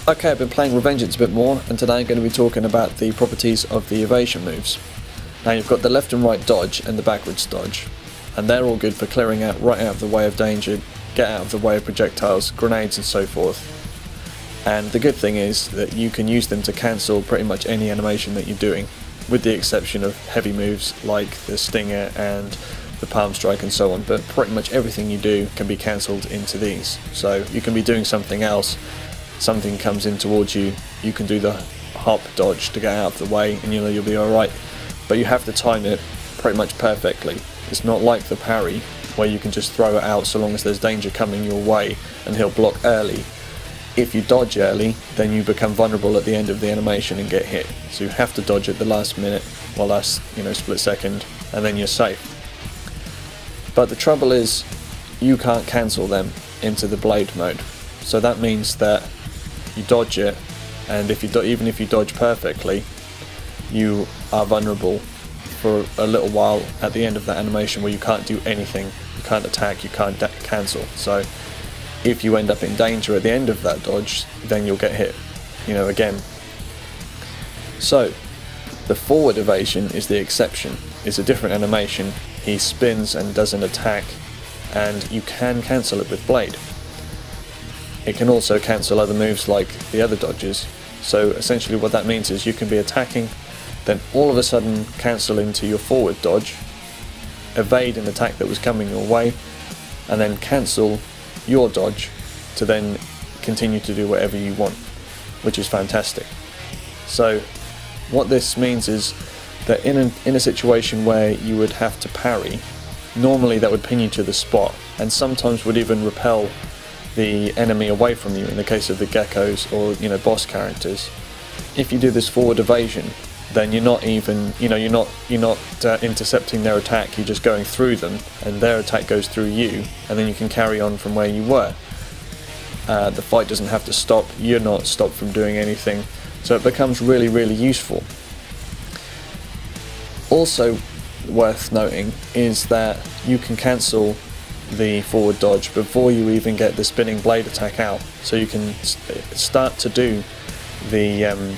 Okay, I've been playing Revengeance a bit more, and today I'm going to be talking about the properties of the evasion moves. Now you've got the left and right dodge and the backwards dodge, and they're all good for clearing out right out of the way of danger, get out of the way of projectiles, grenades and so forth. And the good thing is that you can use them to cancel pretty much any animation that you're doing, with the exception of heavy moves like the stinger and the palm strike and so on, but pretty much everything you do can be cancelled into these. So you can be doing something else, something comes in towards you, you can do the hop dodge to get out of the way and you know you'll be alright, but you have to time it pretty much perfectly. It's not like the parry where you can just throw it out so long as there's danger coming your way and he'll block early. If you dodge early, then you become vulnerable at the end of the animation and get hit, so you have to dodge at the last minute, well last split second, and then you're safe. But the trouble is you can't cancel them into the blade mode, so that means that you dodge it, and if you even if you dodge perfectly, you are vulnerable for a little while at the end of that animation where you can't do anything, you can't attack, you can't cancel. So if you end up in danger at the end of that dodge, then you'll get hit, again. So the forward evasion is the exception. It's a different animation. He spins and does an attack, and you can cancel it with blade. It can also cancel other moves like the other dodges. So essentially what that means is you can be attacking, then all of a sudden cancel into your forward dodge, evade an attack that was coming your way, and then cancel your dodge to then continue to do whatever you want, which is fantastic. So what this means is that in a situation where you would have to parry, normally that would pin you to the spot and sometimes would even repel the enemy away from you in the case of the geckos or boss characters. If you do this forward evasion, then you're not even you're not intercepting their attack, you're just going through them and their attack goes through you, and then you can carry on from where you were. The fight doesn't have to stop, you're not stopped from doing anything, so it becomes really useful. Also worth noting is that you can cancel the forward dodge before you even get the spinning blade attack out, so you can start to do the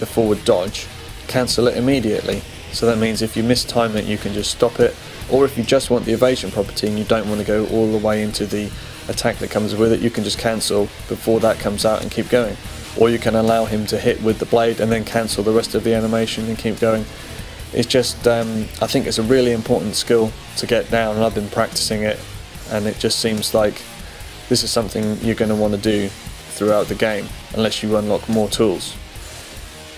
forward dodge, cancel it immediately. So that means if you mistime it, you can just stop it, or if you just want the evasion property and you don't want to go all the way into the attack that comes with it, you can just cancel before that comes out and keep going, or you can allow him to hit with the blade and then cancel the rest of the animation and keep going. It's just I think it's a really important skill to get down, and I've been practicing it, and it just seems like this is something you're going to want to do throughout the game unless you unlock more tools.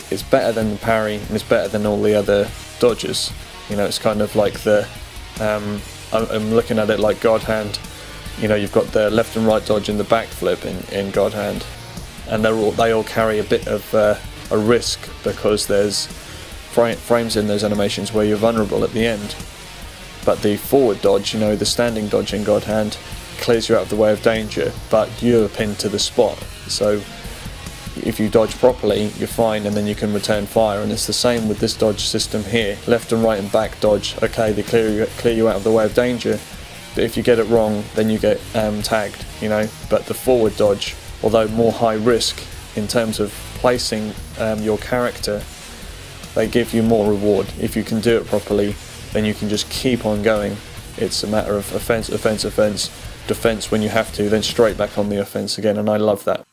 It's better than the parry and it's better than all the other dodges. It's kind of like the I'm looking at it like God Hand. You've got the left and right dodge and the backflip in God Hand, and they all carry a bit of a risk because there's frames in those animations where you're vulnerable at the end. But the forward dodge, the standing dodge in God Hand, clears you out of the way of danger, but you're pinned to the spot. So if you dodge properly, you're fine, and then you can return fire. And it's the same with this dodge system here. Left and right and back dodge, okay, they clear you out of the way of danger, but if you get it wrong, then you get tagged, But the forward dodge, although more high risk in terms of placing your character, they give you more reward. If you can do it properly, then you can just keep on going. It's a matter of offense, defense when you have to, then straight back on the offense again, and I love that.